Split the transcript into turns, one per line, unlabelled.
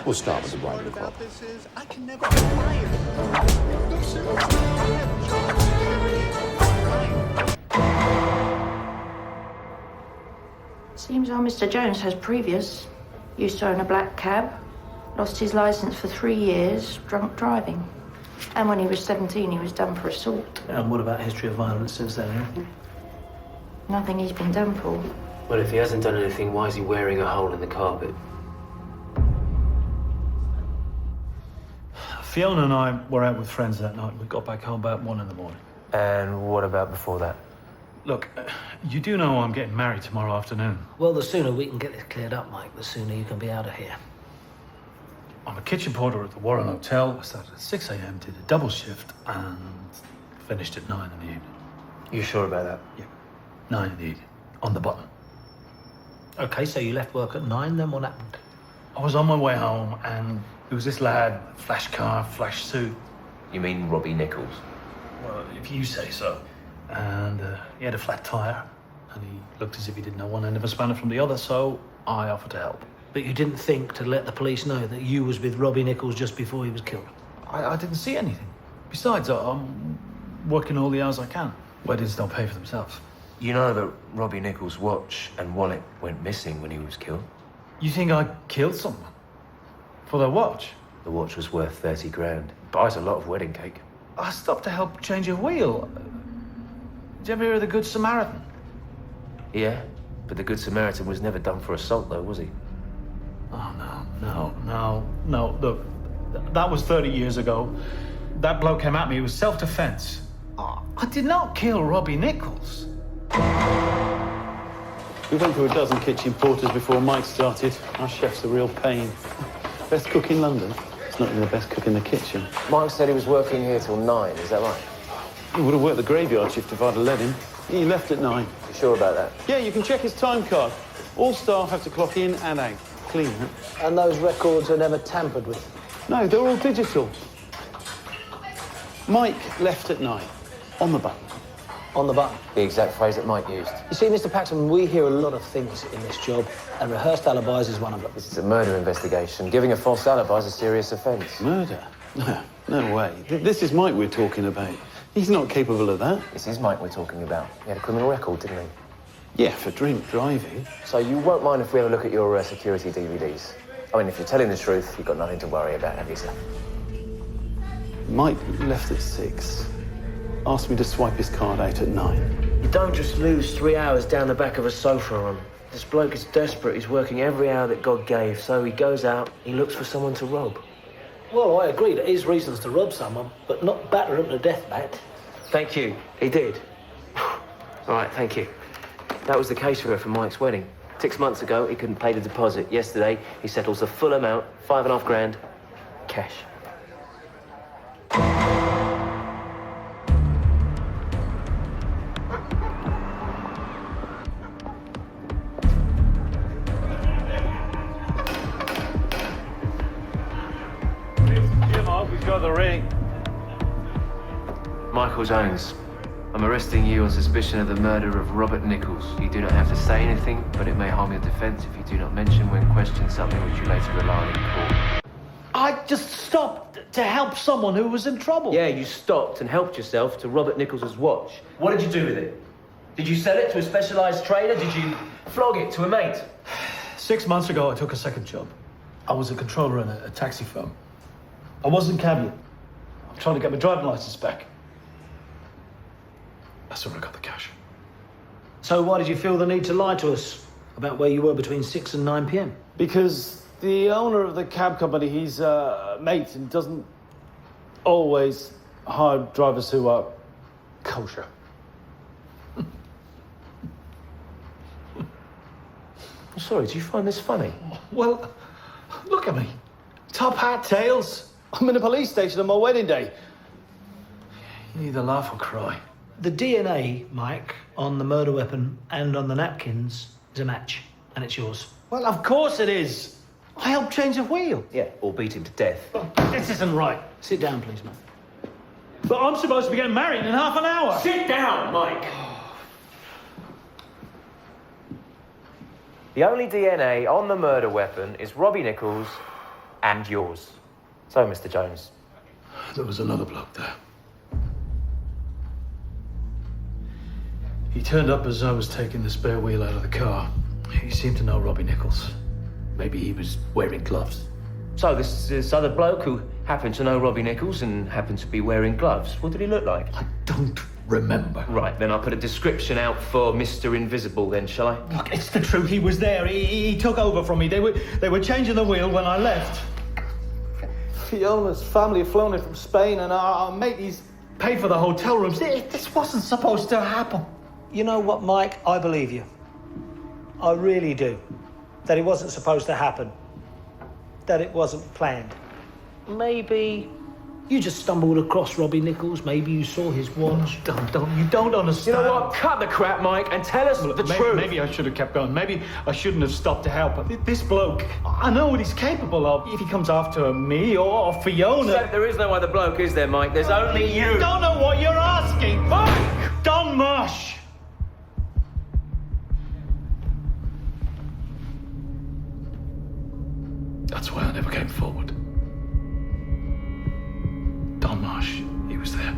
We'll start with the riding crop.
I can never get fired. No, seriously, I have a job.
Seems our Mr. Jones has previous. Used to own a black cab. Lost his licence for 3 years, drunk driving. And when he was 17, he was done for assault.
And what about history of violence since then, eh?
Nothing he's been done for.
Well, if he hasn't done anything, why is he wearing a hole in the carpet?
Fiona and I were out with friends that night. We got back home about 1 in the morning.
And what about before that?
Look, you do know I'm getting married tomorrow afternoon.
Well, the sooner we can get this cleared up, Mike, the sooner you can be out of here.
I'm a kitchen porter at the Warren Hotel. I started at 6 a.m., did a double shift, and finished at 9 in the evening.
You sure about that?
Yeah, 9 in the evening, on the button.
Okay, so you left work at 9, then what happened?
I was on my way home, and there was this lad, flash car, flash suit.
You mean Robbie Nichols?
Well, if you say so. And he had a flat tyre, and he looked as if he didn't know one end of a spanner from the other, so I offered to help.
But you didn't think to let the police know that you was with Robbie Nichols just before he was killed?
I didn't see anything. Besides, I'm working all the hours I can. Weddings don't pay for themselves.
You know that Robbie Nichols' watch and wallet went missing when he was killed?
You think I killed someone? For their watch?
The watch was worth 30 grand. Buys a lot of wedding cake.
I stopped to help change a wheel. Did you ever hear of the Good Samaritan?
Yeah, but the Good Samaritan was never done for assault, though, was he?
Oh, no. Look, that was 30 years ago. That bloke came at me. It was self-defense. I did not kill Robbie Nichols.
We went through a dozen kitchen porters before Mike started. Our chef's a real pain. Best cook in London. It's not even the best cook in the kitchen.
Mike said he was working here till 9, is that right?
He would have worked the graveyard shift if I'd have let him. He left at 9.
You sure about that?
Yeah, you can check his time card. All staff have to clock in and out. Clean, huh?
And those records are never tampered with?
No, they're all digital. Mike left at 9. On the button.
On the button.
The exact phrase that Mike used.
You see, Mr. Paxton, we hear a lot of things in this job, and rehearsed alibis is one of them.
This is a murder investigation. Giving a false alibi is a serious offence.
Murder? No way. This is Mike we're talking about. He's not capable of that.
This is Mike we're talking about. He had a criminal record, didn't he?
Yeah, for drink driving.
So you won't mind if we have a look at your security DVDs? I mean, if you're telling the truth, you've got nothing to worry about, have you, sir?
Mike left at 6. Asked me to swipe his card out at 9.
You don't just lose 3 hours down the back of a sofa on. This bloke is desperate. He's working every hour that God gave. So he goes out, he looks for someone to rob.
Well, I agree there is reasons to rob someone, but not batter him to death, Matt.
Thank you. He did. All right, thank you. That was the case for her for Mike's wedding. 6 months ago, he couldn't pay the deposit. Yesterday, he settles the full amount, 5.5 grand, cash.
We've got the ring.
Michael Jones, I'm arresting you on suspicion of the murder of Robert Nichols. You do not have to say anything, but it may harm your defence if you do not mention when questioned something which you later rely on in court.
I just stopped to help someone who was in trouble.
Yeah, you stopped and helped yourself to Robert Nichols' watch. What did you do with it? Did you sell it to a specialised trader? Did you flog it to a mate?
6 months ago, I took a second job. I was a controller in a taxi firm. I wasn't cabbing. I'm trying to get my driving licence back. That's where I got the cash.
So why did you feel the need to lie to us about where you were between 6 and 9 p.m?
Because the owner of the cab company, he's a mate and doesn't always hire drivers who are kosher.
I'm sorry, do you find this funny?
Well, look at me. Top hat, tails.
I'm in a police station on my wedding day.
You either laugh or cry.
The DNA, Mike, on the murder weapon and on the napkins is a match, and it's yours.
Well, of course it is. I helped change a wheel.
Yeah, or beat him to death.
This isn't right.
Sit down, please, mate.
But I'm supposed to be getting married in half an hour.
Sit down, Mike! The only DNA on the murder weapon is Robbie Nichols and yours. So, Mr. Jones.
There was another bloke there. He turned up as I was taking the spare wheel out of the car. He seemed to know Robbie Nichols. Maybe he was wearing gloves.
So, this other bloke who happened to know Robbie Nichols and happened to be wearing gloves, what did he look like?
I don't remember.
Right, then I'll put a description out for Mr. Invisible then, shall I?
Look, it's the truth. He was there. He took over from me. They were changing the wheel when I left.
Fiona's family have flown in from Spain, and our mate, he's
Paid for the hotel rooms. This wasn't supposed to happen.
You know what, Mike? I believe you. I really do. That it wasn't supposed to happen. That it wasn't planned. Maybe you just stumbled across Robbie Nichols. Maybe you saw his watch.
You don't understand.
You know what? Cut the crap, Mike, and tell us the truth.
Maybe I should have kept going. Maybe I shouldn't have stopped to help. But this bloke, I know what he's capable of. If he comes after me or Fiona...
So there is no other bloke, is there, Mike? There's only you.
You don't know what you're asking. Fuck! Don Marsh! That's why I never came forward. Don Marsh, he was there.